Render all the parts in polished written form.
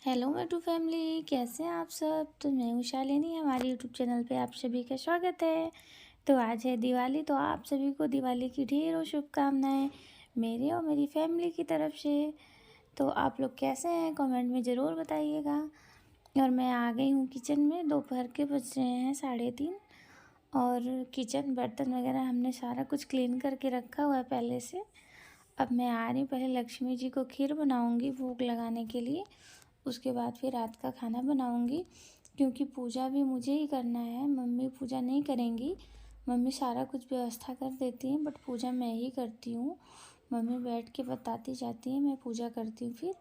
Hello मेटू family, कैसे हैं आप सब। तो मैं हूँ शालिनी, हमारे यूट्यूब चैनल पे आप सभी का स्वागत है। तो आज है दिवाली, तो आप सभी को दिवाली की ढेरों शुभकामनाएं मेरे और मेरी फैमिली की तरफ से। तो आप लोग कैसे हैं, कमेंट में ज़रूर बताइएगा। और मैं आ गई हूँ किचन में। दोपहर के बज रहे हैं 3:30 और किचन बर्तन वगैरह हमने सारा कुछ क्लीन करके रखा हुआ है पहले से। अब मैं आ रही हूँ, पहले लक्ष्मी जी को खीर बनाऊँगी भोग लगाने के लिए। उसके बाद फिर रात का खाना बनाऊंगी, क्योंकि पूजा भी मुझे ही करना है। मम्मी पूजा नहीं करेंगी, मम्मी सारा कुछ व्यवस्था कर देती हैं, बट पूजा मैं ही करती हूँ। मम्मी बैठ के बताती जाती हैं, मैं पूजा करती हूँ फिर।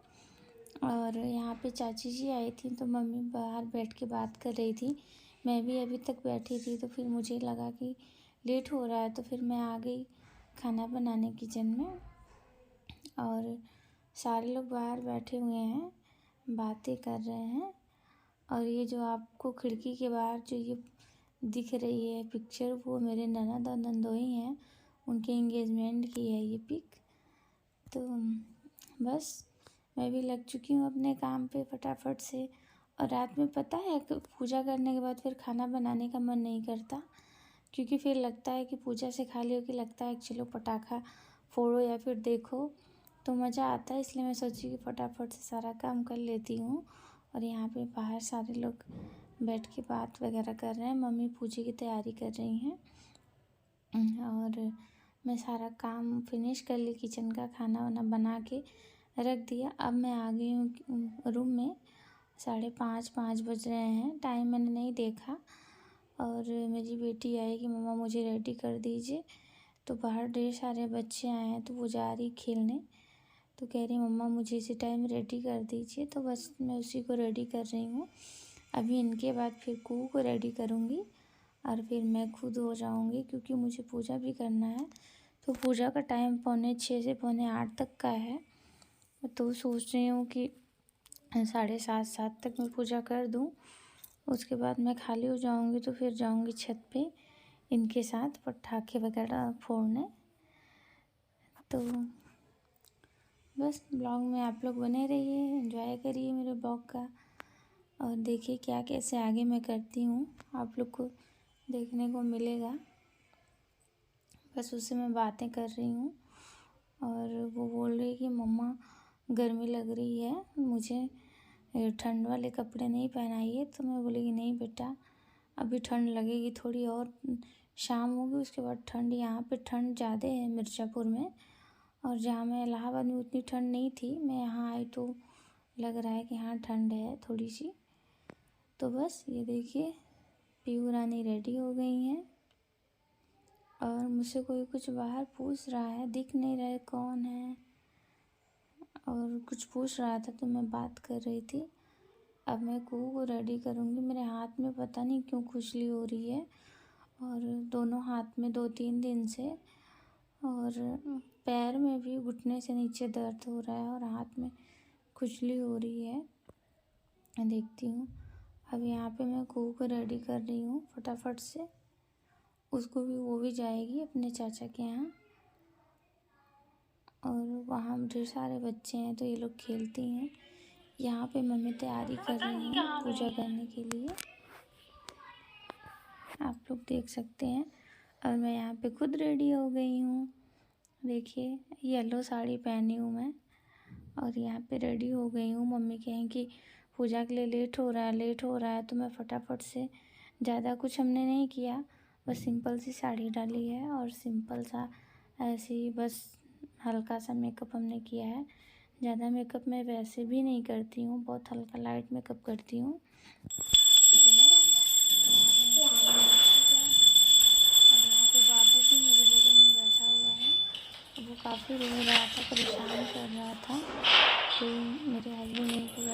और यहाँ पे चाची जी आई थी, तो मम्मी बाहर बैठ के बात कर रही थी। मैं भी अभी तक बैठी थी, तो फिर मुझे लगा कि लेट हो रहा है, तो फिर मैं आ गई खाना बनाने किचन में। और सारे लोग बाहर बैठे हुए हैं, बातें कर रहे हैं। और ये जो आपको खिड़की के बाहर जो ये दिख रही है पिक्चर, वो मेरे ननद और नंदोई हैं, उनके एंगेजमेंट की है ये पिक। तो बस मैं भी लग चुकी हूँ अपने काम पे फटाफट से। और रात में पता है कि पूजा करने के बाद फिर खाना बनाने का मन नहीं करता, क्योंकि फिर लगता है कि पूजा से खाली होकर लगता है कि चलो पटाखा फोड़ो या फिर देखो, तो मज़ा आता है। इसलिए मैं सोची कि फटाफट से सारा काम कर लेती हूँ। और यहाँ पे बाहर सारे लोग बैठ के बात वगैरह कर रहे हैं, मम्मी पूजा की तैयारी कर रही हैं। और मैं सारा काम फिनिश कर ली, किचन का खाना वाना बना के रख दिया। अब मैं आ गई हूँ रूम में। 5:30 बज रहे हैं, टाइम मैंने नहीं देखा। और मेरी बेटी आई कि मम्मा मुझे रेडी कर दीजिए। तो बाहर ढेर सारे बच्चे आए हैं, तो वो जा रही खेलने। तो कह रही मम्मा मुझे इसी टाइम रेडी कर दीजिए, तो बस मैं उसी को रेडी कर रही हूँ। अभी इनके बाद फिर कू को रेडी करूँगी और फिर मैं खुद हो जाऊँगी, क्योंकि मुझे पूजा भी करना है। तो पूजा का टाइम 6:45 से 7:45 तक का है। तो सोच रही हूँ कि 7:30 तक मैं पूजा कर दूँ। उसके बाद मैं खाली हो जाऊँगी, तो फिर जाऊँगी छत पे इनके साथ पटाखे वगैरह फोड़ने। तो बस ब्लॉग में आप लोग बने रहिए, एंजॉय करिए मेरे ब्लॉग का। और देखिए क्या कैसे आगे मैं करती हूँ, आप लोग को देखने को मिलेगा। बस उससे मैं बातें कर रही हूँ। और वो बोल रही कि मम्मा गर्मी लग रही है, मुझे ठंड वाले कपड़े नहीं पहनाइए। तो मैं बोली कि नहीं बेटा, अभी ठंड लगेगी थोड़ी और, शाम होगी उसके बाद ठंड। यहाँ पे ठंड ज़्यादा है मिर्ज़ापुर में, और जहाँ मैं इलाहाबाद में उतनी ठंड नहीं थी। मैं यहाँ आई तो लग रहा है कि हाँ ठंड है थोड़ी सी। तो बस ये देखिए पीहू रानी रेडी हो गई हैं। और मुझसे कोई कुछ बाहर पूछ रहा है, दिख नहीं रहे कौन है, और कुछ पूछ रहा था, तो मैं बात कर रही थी। अब मैं कू को रेडी करूँगी। मेरे हाथ में पता नहीं क्यों खुजली हो रही है, और दोनों हाथ में 2-3 दिन से, और पैर में भी घुटने से नीचे दर्द हो रहा है, और हाथ में खुजली हो रही है। मैं देखती हूँ। अब यहाँ पे मैं कू को रेडी कर रही हूँ फटाफट से। उसको भी, वो भी जाएगी अपने चाचा के यहाँ। और वहाँ ढेर सारे बच्चे हैं, तो ये लोग खेलती हैं। यहाँ पे मम्मी तैयारी कर रही हैं पूजा करने के लिए, आप लोग देख सकते हैं। और मैं यहाँ पे खुद रेडी हो गई हूँ। देखिए येलो साड़ी पहनी हूँ मैं, और यहाँ पे रेडी हो गई हूँ। मम्मी कहें कि पूजा के लिए लेट हो रहा है, लेट हो रहा है। तो मैं फटाफट से, ज़्यादा कुछ हमने नहीं किया, बस सिंपल सी साड़ी डाली है और सिंपल सा ऐसे ही बस हल्का सा मेकअप हमने किया है। ज़्यादा मेकअप मैं वैसे भी नहीं करती हूँ, बहुत हल्का लाइट मेकअप करती हूँ। बाबू भी मेरे बगल में बैठा हुआ है, वो काफ़ी रो रहा था, परेशान कर रहा था। तो मेरे हस्बैंड यहीं पर